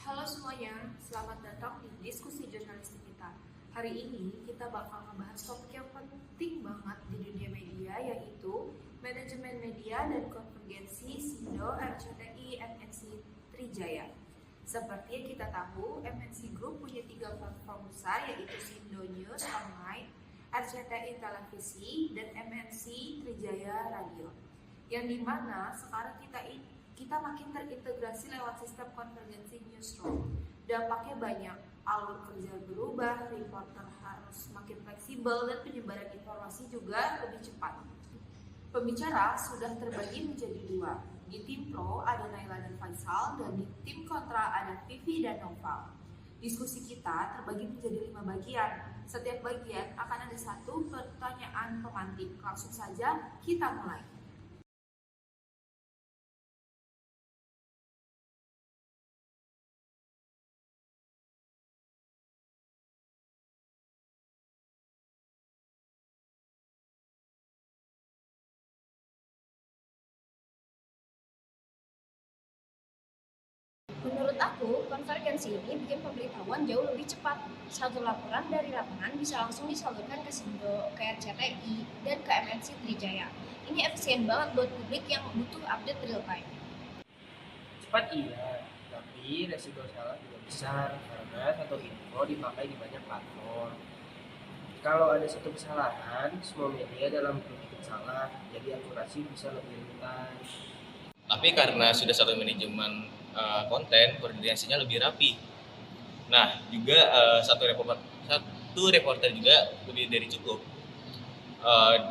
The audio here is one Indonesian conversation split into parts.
Halo semuanya, selamat datang di diskusi jurnalistik kita. Hari ini kita bakal ngebahas topik yang penting banget di dunia media, yaitu manajemen media dan konvergensi Sindo, RCTI, MNC Trijaya. Seperti yang kita tahu, MNC Group punya 3 platform besar, yaitu Sindo News Online, RCTI Televisi, dan MNC Trijaya Radio. Yang dimana sekarang kita makin terintegrasi lewat sistem konvergensi newsroom. Dampaknya banyak, alur kerja berubah, reporter harus makin fleksibel, dan penyebaran informasi juga lebih cepat. Pembicara sudah terbagi menjadi 2. Di tim pro ada Naila dan Faisal, dan di tim kontra ada Vivi dan Noval. Diskusi kita terbagi menjadi 5 bagian. Setiap bagian akan ada 1 pertanyaan pemantik. Langsung saja kita mulai. Menurut aku, konvergensi ini bikin pemberitahuan jauh lebih cepat. Satu laporan dari lapangan bisa langsung disalurkan ke Sindo, ke RCTI, dan ke MNC Trijaya. Ini efisien banget buat publik yang butuh update real time. Cepat iya, tapi resiko salah juga besar karena satu info dipakai di banyak platform. Kalau ada satu kesalahan, semua media dalam grup ikut salah, jadi akurasi bisa lebih rentan. Tapi karena sudah satu manajemen konten, koordinasinya lebih rapi. Nah, juga satu reporter juga lebih dari cukup.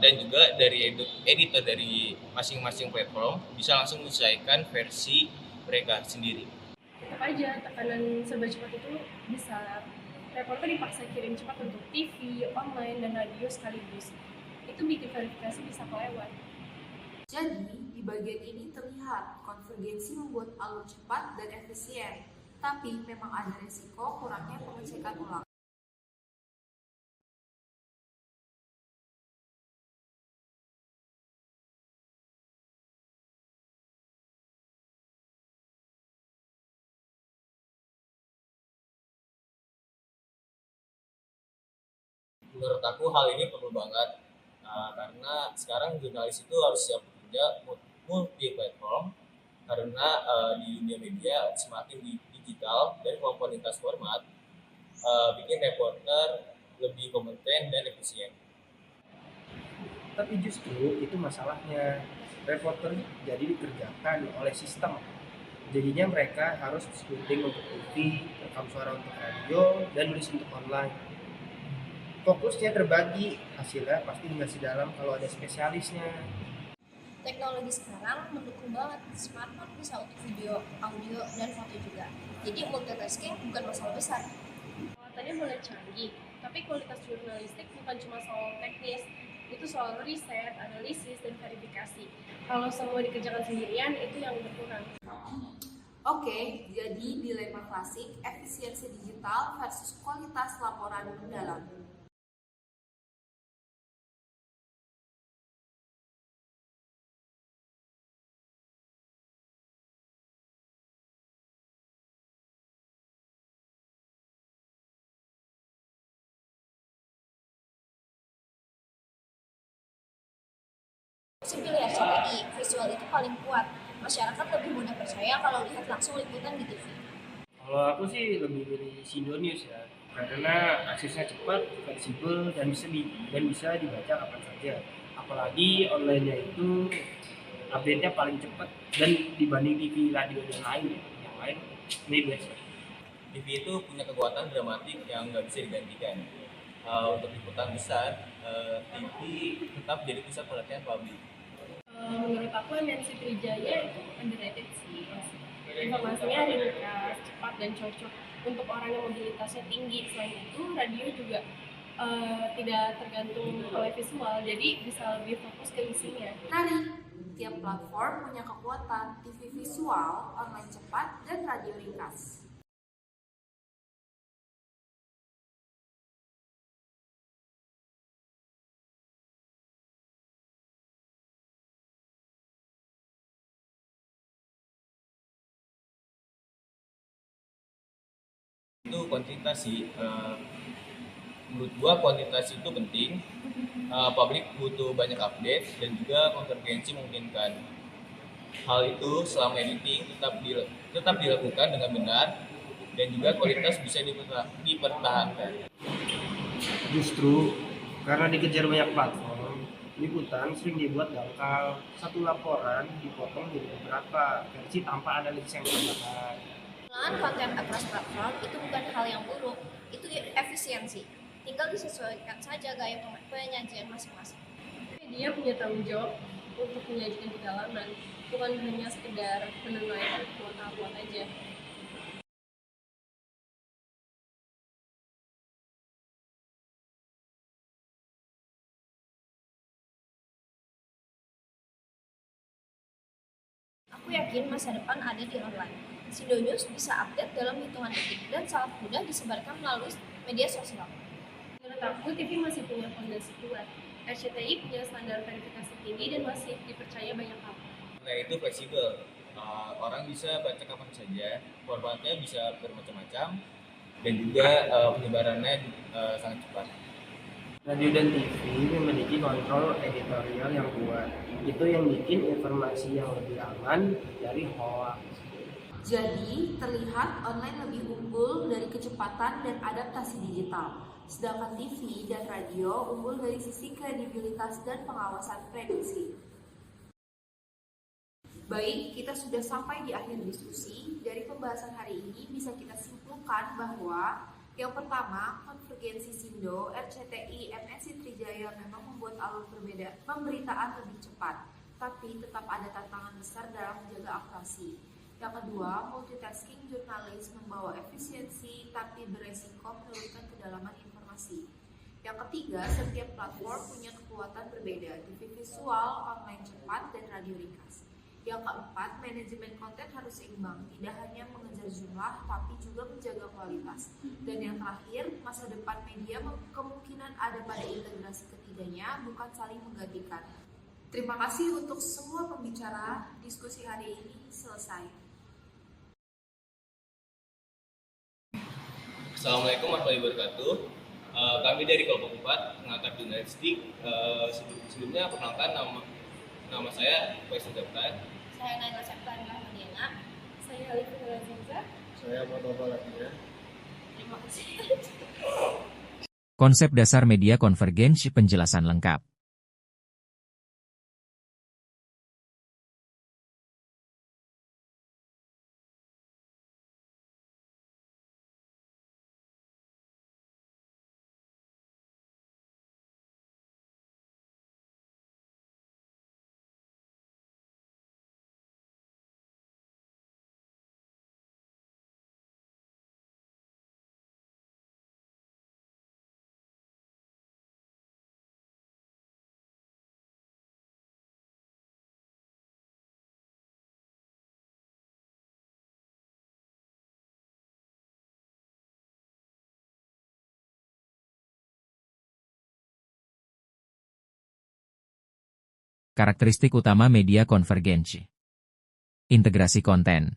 Dan juga dari editor dari masing-masing platform bisa langsung menyesuaikan versi mereka sendiri. Tetap aja tekanan serba cepat itu besar. Reporter dipaksa kirim cepat untuk TV, online, dan radio sekaligus. Itu bikin verifikasi bisa kelewat. Jadi, di bagian ini terlihat konvergensi membuat alur cepat dan efisien, tapi memang ada resiko kurangnya pengecekan ulang. Menurut aku hal ini perlu banget karena sekarang jurnalis itu harus siap bekerja multi platform karena di dunia media semakin digital dan komoditas format bikin reporter lebih kompeten dan efisien. Tapi justru itu masalahnya. Reporter jadi dikerjakan oleh sistem. Jadinya mereka harus syuting untuk TV, rekam suara untuk radio, dan nulis untuk online. Fokusnya terbagi, hasilnya pasti masih dalam kalau ada spesialisnya. Teknologi sekarang mendukung banget. Smartphone bisa untuk video, audio, dan foto juga. Jadi multitasking bukan masalah besar. Tadi mulai canggih, tapi kualitas jurnalistik bukan cuma soal teknis, itu soal riset, analisis, dan verifikasi. Kalau semua dikerjakan sendirian, itu yang berkurang. Oke, jadi dilema klasik efisiensi digital versus kualitas laporan mendalam. Saya pilih RCTI, visual itu paling kuat. Masyarakat lebih mudah percaya kalau lihat langsung liputan di TV. Kalau aku sih lebih milih Sindo News ya, karena aksesnya cepat, fleksibel, dan bisa dibaca kapan saja. Apalagi online-nya itu update-nya paling cepat dan dibanding TV radio yang lain ini best. TV itu punya kekuatan dramatik yang nggak bisa digantikan. Untuk liputan besar, TV tetap jadi pusat perhatian publik. Menurut aku MNC Trijaya itu underrated sih. Informasinya ringkas, cepat, dan cocok untuk orang yang mobilitasnya tinggi. Selain itu, radio juga tidak tergantung oleh visual, jadi bisa lebih fokus ke isinya. Tadi, tiap platform punya kekuatan TV visual, online cepat, dan radio ringkas. itu kuantitas sih. Menurut gua kuantitas itu penting. Publik butuh banyak update dan juga konvergensi memungkinkan. Hal itu selama editing tetap dilakukan dengan benar dan juga kualitas bisa dipertahankan. Justru karena dikejar banyak platform, liputan sering dibuat dangkal. Satu laporan dipotong jadi beberapa versi tanpa analisis yang matang. Penggunaan konten across platform itu bukan hal yang buruk, itu efisiensi. Tinggal disesuaikan saja gaya penyajian masing-masing. Media punya tanggung jawab untuk menyajikan kedalaman, bukan hanya sekedar menunaikan kuota aja. Aku yakin masa depan ada di online. Sindo News bisa update dalam hitungan detik dan sangat mudah disebarkan melalui media sosial. Menurut aku, TV masih punya fondasi kuat. RCTI punya standar verifikasi tinggi dan masih dipercaya banyak hal. Nah itu fleksibel. Orang bisa baca kapan saja, formatnya bisa bermacam-macam, dan juga penyebarannya sangat cepat. Radio dan TV memiliki kontrol editorial yang kuat. Itu yang bikin informasi yang lebih aman dari hoax. Jadi, terlihat online lebih unggul dari kecepatan dan adaptasi digital. Sedangkan TV dan radio unggul dari sisi kredibilitas dan pengawasan prediksi. Baik, kita sudah sampai di akhir diskusi. Dari pembahasan hari ini bisa kita simpulkan bahwa yang pertama, konvergensi Sindo, RCTI, MNC Trijaya memang membuat alur berbeda pemberitaan lebih cepat, tapi tetap ada tantangan besar dalam menjaga akurasi. Yang kedua, multitasking jurnalis membawa efisiensi tapi beresiko menurunkan kedalaman informasi. Yang ketiga, setiap platform punya kekuatan berbeda, TV visual, online cepat, dan radio ringkas. Yang keempat, manajemen konten harus seimbang, tidak hanya mengejar jumlah, tapi juga menjaga kualitas. Dan yang terakhir, masa depan media kemungkinan ada pada integrasi ketiganya, bukan saling menggantikan. Terima kasih untuk semua pembicara, diskusi hari ini selesai. Assalamualaikum warahmatullahi wabarakatuh. Kami dari kelompok 4 pengangkat jurnalistik. Sebelumnya perkenalkan nama saya Faisal Jablan. Saya Naila Septan Rahmadiana. Saya Alif Raziza. Saya Mustafa Latia. Terima kasih. Konsep dasar media konvergensi penjelasan lengkap. Karakteristik utama media konvergensi. Integrasi konten.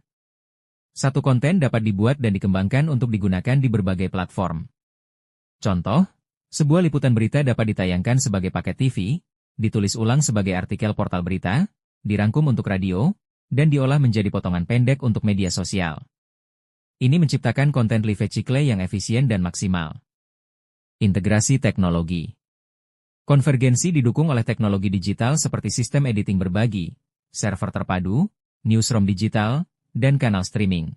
Satu konten dapat dibuat dan dikembangkan untuk digunakan di berbagai platform. Contoh, sebuah liputan berita dapat ditayangkan sebagai paket TV, ditulis ulang sebagai artikel portal berita, dirangkum untuk radio, dan diolah menjadi potongan pendek untuk media sosial. Ini menciptakan konten live cycle yang efisien dan maksimal. Integrasi teknologi. Konvergensi didukung oleh teknologi digital seperti sistem editing berbagi, server terpadu, newsroom digital, dan kanal streaming.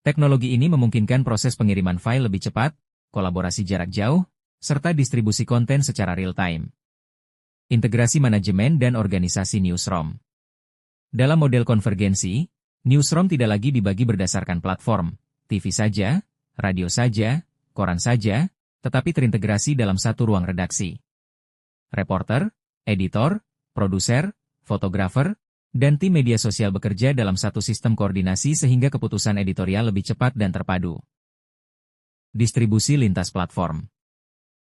Teknologi ini memungkinkan proses pengiriman file lebih cepat, kolaborasi jarak jauh, serta distribusi konten secara real-time. Integrasi manajemen dan organisasi newsroom. Dalam model konvergensi, newsroom tidak lagi dibagi berdasarkan platform, TV saja, radio saja, koran saja, tetapi terintegrasi dalam satu ruang redaksi. Reporter, editor, produser, fotografer, dan tim media sosial bekerja dalam satu sistem koordinasi sehingga keputusan editorial lebih cepat dan terpadu. Distribusi lintas platform.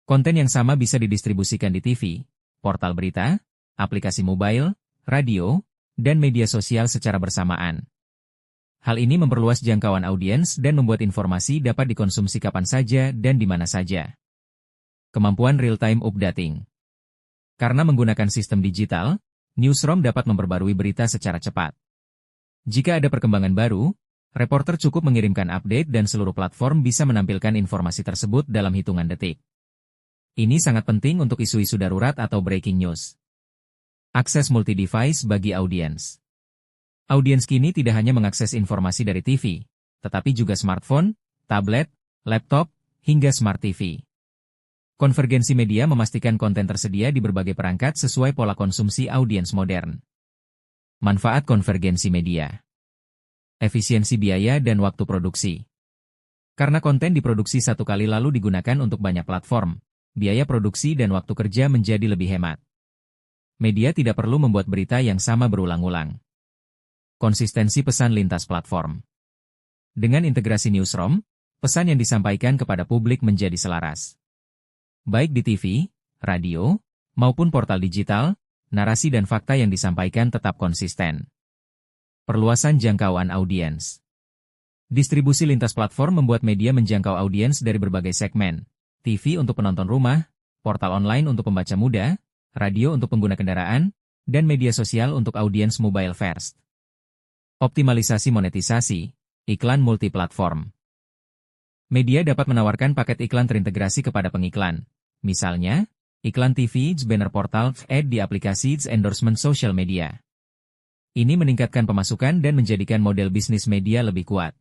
Konten yang sama bisa didistribusikan di TV, portal berita, aplikasi mobile, radio, dan media sosial secara bersamaan. Hal ini memperluas jangkauan audiens dan membuat informasi dapat dikonsumsi kapan saja dan di mana saja. Kemampuan real-time updating. Karena menggunakan sistem digital, newsroom dapat memperbarui berita secara cepat. Jika ada perkembangan baru, reporter cukup mengirimkan update dan seluruh platform bisa menampilkan informasi tersebut dalam hitungan detik. Ini sangat penting untuk isu-isu darurat atau breaking news. Akses multi-device bagi audiens. Audiens kini tidak hanya mengakses informasi dari TV, tetapi juga smartphone, tablet, laptop, hingga smart TV. Konvergensi media memastikan konten tersedia di berbagai perangkat sesuai pola konsumsi audiens modern. Manfaat konvergensi media. Efisiensi biaya dan waktu produksi. Karena konten diproduksi satu kali lalu digunakan untuk banyak platform, biaya produksi dan waktu kerja menjadi lebih hemat. Media tidak perlu membuat berita yang sama berulang-ulang. Konsistensi pesan lintas platform. Dengan integrasi newsroom, pesan yang disampaikan kepada publik menjadi selaras. Baik di TV, radio, maupun portal digital, narasi dan fakta yang disampaikan tetap konsisten. Perluasan jangkauan audiens. Distribusi lintas platform membuat media menjangkau audiens dari berbagai segmen. TV untuk penonton rumah, portal online untuk pembaca muda, radio untuk pengguna kendaraan, dan media sosial untuk audiens mobile first. Optimalisasi monetisasi, iklan multiplatform. Media dapat menawarkan paket iklan terintegrasi kepada pengiklan. Misalnya, iklan TV, banner portal, ad di aplikasi, endorsement social media. Ini meningkatkan pemasukan dan menjadikan model bisnis media lebih kuat.